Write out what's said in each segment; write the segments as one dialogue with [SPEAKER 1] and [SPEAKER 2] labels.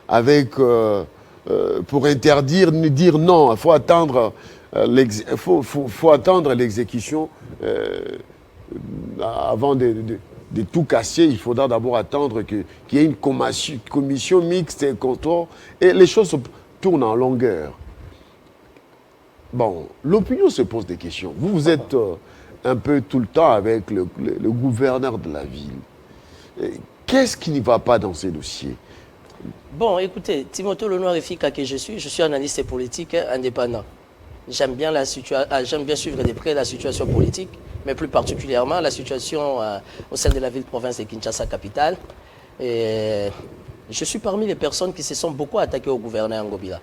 [SPEAKER 1] avec, pour interdire, dire non. Il faut attendre l'exécution avant de tout casser. Il faudra d'abord attendre qu'il y ait une commission mixte et contrôle. Et les choses tournent en longueur. Bon, l'opinion se pose des questions. Vous êtes un peu tout le temps avec le gouverneur de la ville. Qu'est-ce qui ne va pas dans ces dossiers?
[SPEAKER 2] Bon, écoutez, Timothée Lenoir-Efika que je suis analyste politique indépendant. J'aime bien suivre de près la situation politique, mais plus particulièrement la situation au sein de la ville-province de Kinshasa capitale. Et je suis parmi les personnes qui se sont beaucoup attaquées au gouverneur Ngobila.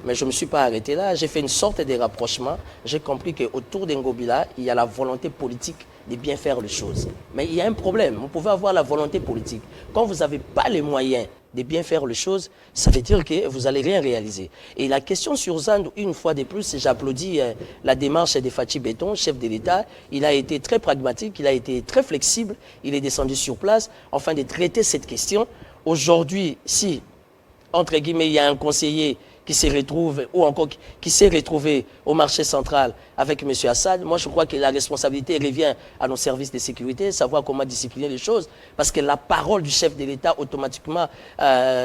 [SPEAKER 2] Mais je ne me suis pas arrêté là, j'ai fait une sorte de rapprochement. J'ai compris qu'autour d'Ngobila, il y a la volonté politique de bien faire les choses. Mais il y a un problème, vous pouvez avoir la volonté politique. Quand vous n'avez pas les moyens de bien faire les choses, ça veut dire que vous n'allez rien réaliser. Et la question sur Zandou, une fois de plus, j'applaudis la démarche de Fachi Béton, chef de l'État. Il a été très pragmatique, il a été très flexible, il est descendu sur place afin de traiter cette question. Aujourd'hui, si, entre guillemets, il y a un conseiller qui se retrouve, ou encore qui s'est retrouvé au marché central avec M. Assad, moi je crois que la responsabilité revient à nos services de sécurité, savoir comment discipliner les choses, parce que la parole du chef de l'État, automatiquement,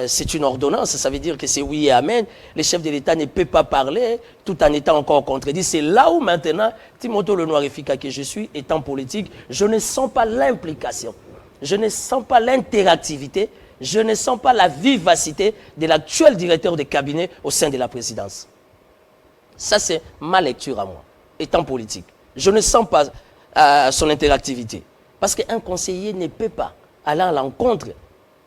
[SPEAKER 2] c'est une ordonnance, ça veut dire que c'est oui et amen. Le chef de l'État ne peut pas parler tout en étant encore contredit. C'est là où maintenant, Timothée Lenoir-Efika que je suis, étant politique, je ne sens pas l'implication, je ne sens pas l'interactivité, je ne sens pas la vivacité de l'actuel directeur de cabinet au sein de la présidence. Ça, c'est ma lecture à moi, étant politique. Je ne sens pas son interactivité. Parce qu'un conseiller ne peut pas aller à l'encontre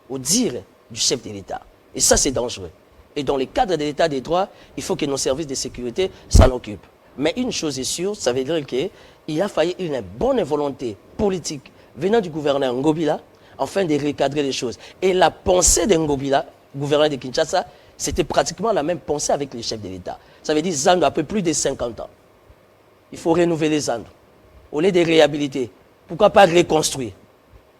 [SPEAKER 2] au dire du chef de l'État. Et ça, c'est dangereux. Et dans le cadre de l'État des droits, il faut que nos services de sécurité s'en occupent. Mais une chose est sûre, ça veut dire qu'il a fallu une bonne volonté politique venant du gouverneur Ngobila, afin de recadrer les choses. Et la pensée de Ngobila, gouverneur de Kinshasa, c'était pratiquement la même pensée avec les chefs de l'État. Ça veut dire Zandou a peu plus de 50 ans. Il faut renouveler Zandou. Au lieu de réhabiliter, pourquoi pas reconstruire?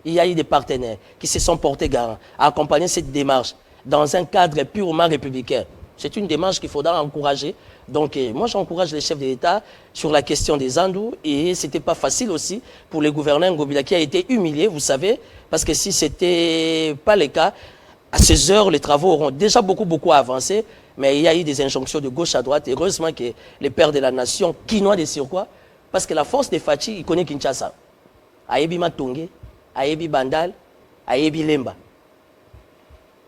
[SPEAKER 2] Il y a eu des partenaires qui se sont portés garant à accompagner cette démarche dans un cadre purement républicain. C'est une démarche qu'il faudra encourager. Donc, moi, j'encourage les chefs de l'État sur la question des Zandou. Et ce n'était pas facile aussi pour le gouverneur Ngobila qui a été humilié, vous savez, parce que si ce n'était pas le cas, à ces heures, les travaux auront déjà beaucoup avancé. Mais il y a eu des injonctions de gauche à droite. Heureusement que les pères de la nation, Kinois de surcroît, parce que la force de Fachi, il connaît Kinshasa. Ayebi Matonge, Ayebi Bandal, Ayebi Lemba.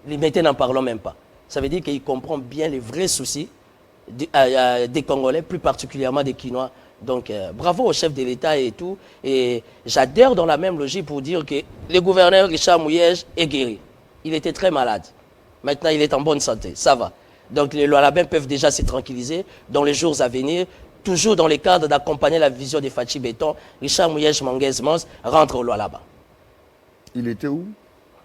[SPEAKER 2] Les métiers n'en parlons même pas. Ça veut dire qu'il comprend bien les vrais soucis des Congolais, plus particulièrement des Kinois. Donc, bravo au chef de l'État et tout. Et j'adhère dans la même logique pour dire que le gouverneur Richard Mouyej est guéri. Il était très malade. Maintenant, il est en bonne santé. Ça va. Donc, les Lualabins peuvent déjà se tranquilliser dans les jours à venir. Toujours dans le cadre d'accompagner la vision de Fachi Béton, Richard Mouyej Manguez-Mons rentre au Lualaba.
[SPEAKER 1] Il était où?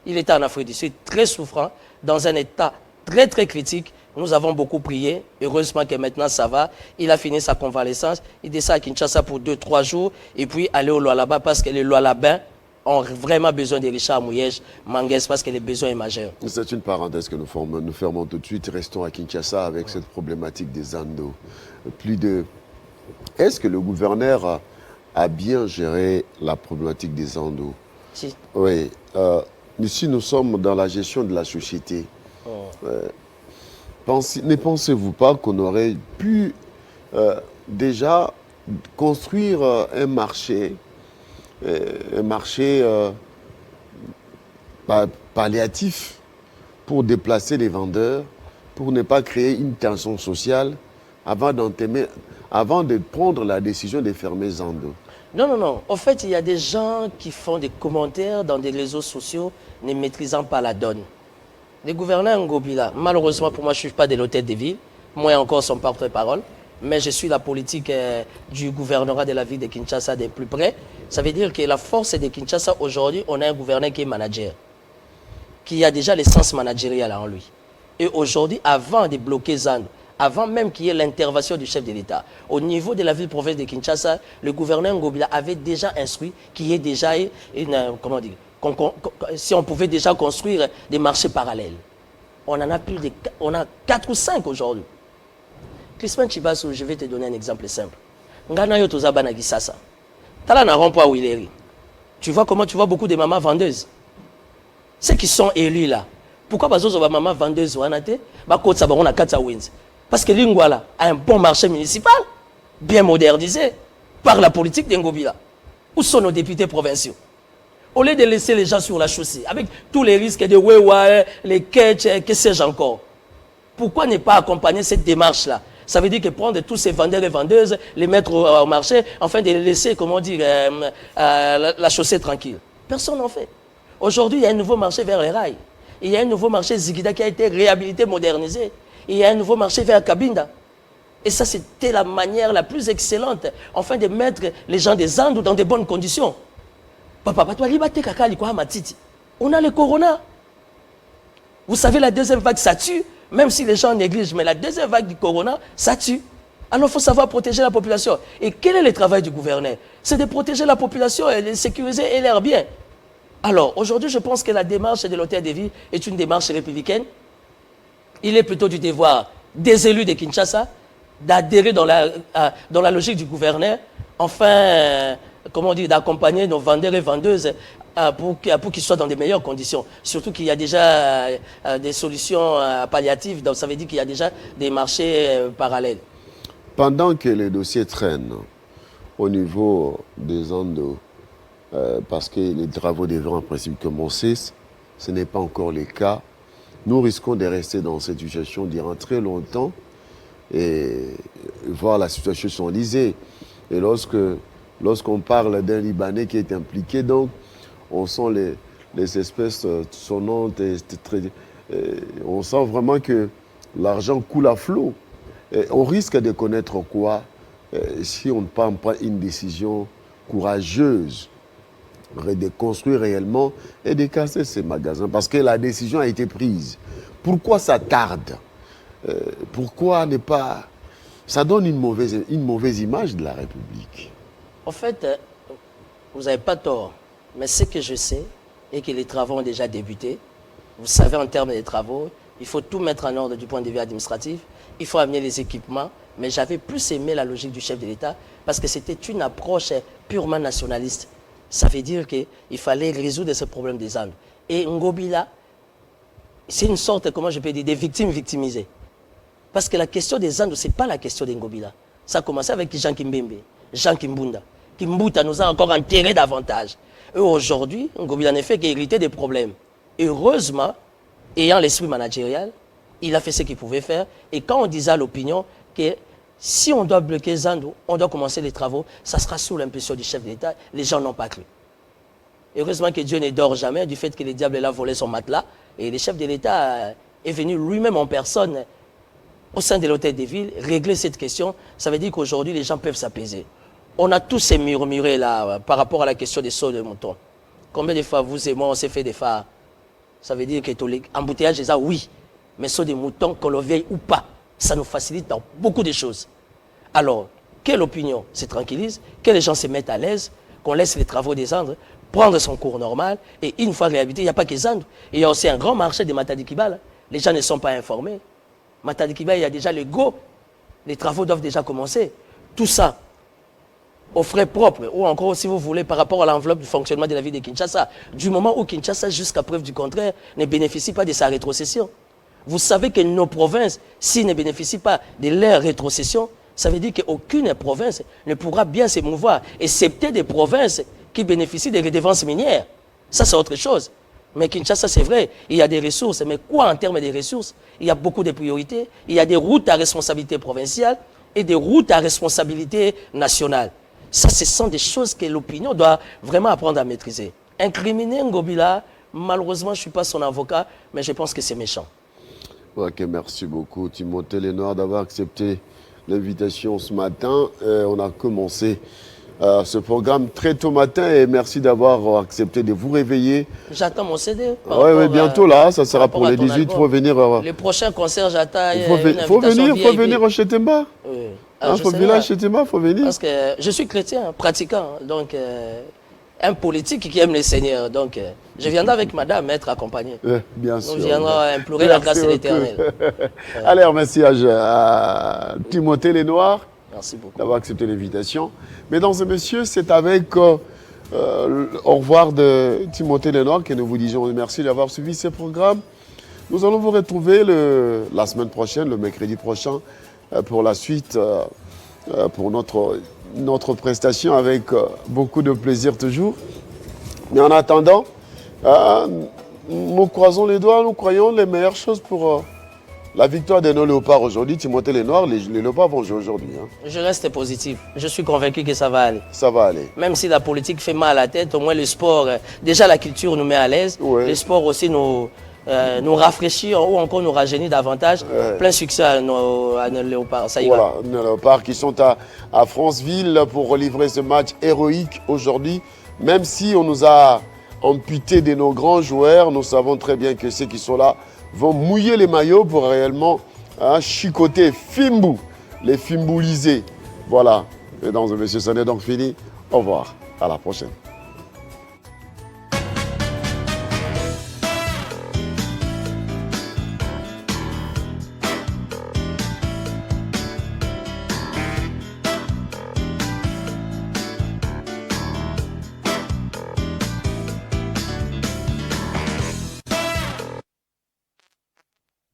[SPEAKER 1] Il
[SPEAKER 2] était en Afrique du Sud, très souffrant, dans un état très critique. Nous avons beaucoup prié. Heureusement que maintenant ça va. Il a fini sa convalescence. Il descend à Kinshasa pour 2-3 jours. Et puis aller au Lualaba parce que les Lualabins ont vraiment besoin de Richard Mouyej Manguez parce que le besoin est majeur.
[SPEAKER 1] C'est une parenthèse que nous fermons tout de suite. Restons à Kinshasa avec cette problématique des Zandou. Est-ce que le gouverneur a bien géré la problématique des Zandou?
[SPEAKER 2] Si.
[SPEAKER 1] Oui. Ici, nous sommes dans la gestion de la société. Ne pensez-vous pas qu'on aurait pu déjà construire un marché palliatif pour déplacer les vendeurs, pour ne pas créer une tension sociale avant de prendre la décision de fermer Zandou?
[SPEAKER 2] Non. En fait, il y a des gens qui font des commentaires dans des réseaux sociaux ne maîtrisant pas la donne. Le gouverneur Ngobila, malheureusement pour moi, je ne suis pas de l'hôtel de ville, moi encore son porte-parole, mais je suis la politique du gouvernorat de la ville de Kinshasa de plus près. Ça veut dire que la force de Kinshasa aujourd'hui, on a un gouverneur qui est manager, qui a déjà l'essence managériale en lui. Et aujourd'hui, avant de bloquer Zandou, avant même qu'il y ait l'intervention du chef de l'État, au niveau de la ville-province de Kinshasa, le gouverneur Ngobila avait déjà instruit qu'il y ait déjà si on pouvait déjà construire des marchés parallèles. On en a on a 4 ou 5 aujourd'hui. Crispin Chibasso, je vais te donner un exemple simple. Ngana yo toza bana gisasa. Tala na rond-point où il est. Tu vois comment tu vois beaucoup de mamans vendeuses. Ceux qui sont élus là. Pourquoi bazozo ba maman vendeuse wana te ba kotsa ba on a 4 wins. Parce que Lingwala a un bon marché municipal bien modernisé par la politique d'Ngobila. Où sont nos députés provinciaux? Au lieu de laisser les gens sur la chaussée, avec tous les risques de wewa, les catch, que sais-je encore. Pourquoi ne pas accompagner cette démarche-là? Ça veut dire que prendre tous ces vendeurs et vendeuses, les mettre au marché, afin de les laisser, comment dire, la chaussée tranquille. Personne n'en fait. Aujourd'hui, il y a un nouveau marché vers les rails. Il y a un nouveau marché Zigida qui a été réhabilité, modernisé. Il y a un nouveau marché vers Kabinda. Et ça, c'était la manière la plus excellente, afin de mettre les gens des Andes dans de bonnes conditions. On a le corona. Vous savez, la deuxième vague, ça tue. Même si les gens négligent, mais la deuxième vague du corona, ça tue. Alors, il faut savoir protéger la population. Et quel est le travail du gouverneur? C'est de protéger la population et de sécuriser et leurs biens. Alors, aujourd'hui, je pense que la démarche de l'hôtel de ville est une démarche républicaine. Il est plutôt du devoir des élus de Kinshasa d'adhérer dans la logique du gouverneur, enfin, comment dire, d'accompagner nos vendeurs et vendeuses pour qu'ils soient dans de meilleures conditions. Surtout qu'il y a déjà des solutions palliatives, donc ça veut dire qu'il y a déjà des marchés parallèles.
[SPEAKER 1] Pendant que les dossiers traînent au niveau des Andes, parce que les travaux devront en principe commencer, ce n'est pas encore le cas. Nous risquons de rester dans cette situation durant très longtemps et voir la situation s'enliser. Et lorsqu'on parle d'un Libanais qui est impliqué, donc, on sent les espèces sonnantes et on sent vraiment que l'argent coule à flot. Et on risque de connaître quoi si on ne prend pas une décision courageuse de construire réellement et de casser ces magasins. Parce que la décision a été prise. Pourquoi ça tarde? Pourquoi ne pas... Ça donne une mauvaise image de la République.
[SPEAKER 2] En fait, vous n'avez pas tort. Mais ce que je sais est que les travaux ont déjà débuté. Vous savez, en termes de travaux, il faut tout mettre en ordre du point de vue administratif. Il faut amener les équipements. Mais j'avais plus aimé la logique du chef de l'État parce que c'était une approche purement nationaliste. Ça veut dire qu'il fallait résoudre ce problème des Andes. Et Ngobila, c'est une sorte, comment je peux dire, des victimes victimisées. Parce que la question des Andes, ce n'est pas la question d'Ngobila. Ça a commencé avec Jean Kimbembe, Jean Kimbunda. Kimbuta nous a encore enterré davantage. Et aujourd'hui, Ngobila n'a fait qu'hériter des problèmes. Heureusement, ayant l'esprit managérial, il a fait ce qu'il pouvait faire. Et quand on disait à l'opinion que si on doit bloquer Zando, on doit commencer les travaux, ça sera sous l'impulsion du chef de l'État. Les gens n'ont pas cru. Heureusement que Dieu ne dort jamais du fait que le diable a volé son matelas. Et le chef de l'État est venu lui-même en personne au sein de l'hôtel de ville régler cette question. Ça veut dire qu'aujourd'hui, les gens peuvent s'apaiser. On a tous ces murmurés là par rapport à la question des sauts de moutons. Combien de fois vous et moi on s'est fait des phares? Ça veut dire que l'embouteillage est ça, oui. Mais sauts de moutons, qu'on le veuille ou pas, ça nous facilite dans beaucoup de choses. Alors, que l'opinion se tranquillise, que les gens se mettent à l'aise, qu'on laisse les travaux descendre, prendre son cours normal, et une fois réhabilité, il n'y a pas que Zandou. Il y a aussi un grand marché de Matadi-Kibala. Les gens ne sont pas informés. Matadi-Kibala, il y a déjà le go. Les travaux doivent déjà commencer. Tout ça, aux frais propres, ou encore, si vous voulez, par rapport à l'enveloppe du fonctionnement de la ville de Kinshasa, du moment où Kinshasa, jusqu'à preuve du contraire, ne bénéficie pas de sa rétrocession. Vous savez que nos provinces, s'ils ne bénéficient pas de leur rétrocession, ça veut dire qu'aucune province ne pourra bien se mouvoir, excepté des provinces qui bénéficient des redevances minières. Ça, c'est autre chose. Mais Kinshasa, c'est vrai, il y a des ressources. Mais quoi en termes de ressources? Il y a beaucoup de priorités. Il y a des routes à responsabilité provinciale et des routes à responsabilité nationale. Ça, ce sont des choses que l'opinion doit vraiment apprendre à maîtriser. Incriminer Ngobila, malheureusement, je ne suis pas son avocat, mais je pense que c'est méchant.
[SPEAKER 1] Ok, merci beaucoup, Timothée Lenoir, d'avoir accepté l'invitation ce matin. On a commencé ce programme très tôt matin et merci d'avoir accepté de vous réveiller.
[SPEAKER 2] J'attends mon CD.
[SPEAKER 1] Oui, bientôt là, ça sera pour les 18. Il faut venir.
[SPEAKER 2] Les prochains concerts, j'attends.
[SPEAKER 1] Il faut venir au Chetemba.
[SPEAKER 2] Oui.
[SPEAKER 1] Il faut venir à Chetemba, il faut venir.
[SPEAKER 2] Parce que je suis chrétien, pratiquant, donc un politique qui aime le Seigneur. Donc, je viendrai avec madame être accompagné.
[SPEAKER 1] Bien sûr.
[SPEAKER 2] Nous viendrons implorer la grâce de l'Éternel.
[SPEAKER 1] Allez, merci à Timothée Lenoir
[SPEAKER 2] Merci beaucoup.
[SPEAKER 1] d'avoir accepté l'invitation. Mesdames et messieurs, c'est avec au revoir de Timothée Lenoir que nous vous disons merci d'avoir suivi ce programme. Nous allons vous retrouver la semaine prochaine, le mercredi prochain, pour la suite, pour notre prestation avec beaucoup de plaisir toujours. Mais en attendant, nous croisons les doigts, nous croyons les meilleures choses pour la victoire de nos léopards aujourd'hui. Timothée Lenoir, les léopards vont jouer aujourd'hui. Hein.
[SPEAKER 2] Je reste positif. Je suis convaincu que ça va aller.
[SPEAKER 1] Ça va aller.
[SPEAKER 2] Même si la politique fait mal à la tête, au moins le sport, déjà la culture nous met à l'aise.
[SPEAKER 1] Ouais.
[SPEAKER 2] Le sport aussi nous rafraîchit ou encore nous rajeunit davantage.
[SPEAKER 1] Ouais.
[SPEAKER 2] Plein succès à nos léopards. Ça y
[SPEAKER 1] Voilà,
[SPEAKER 2] va.
[SPEAKER 1] nos léopards qui sont à Franceville pour relivrer ce match héroïque aujourd'hui. Même si on nous a amputé de nos grands joueurs, nous savons très bien que ceux qui sont là vont mouiller les maillots pour réellement chicoter Fimbu, les Fimboulisés. Voilà, mesdames et messieurs, ça n'est donc fini. Au revoir, à la prochaine.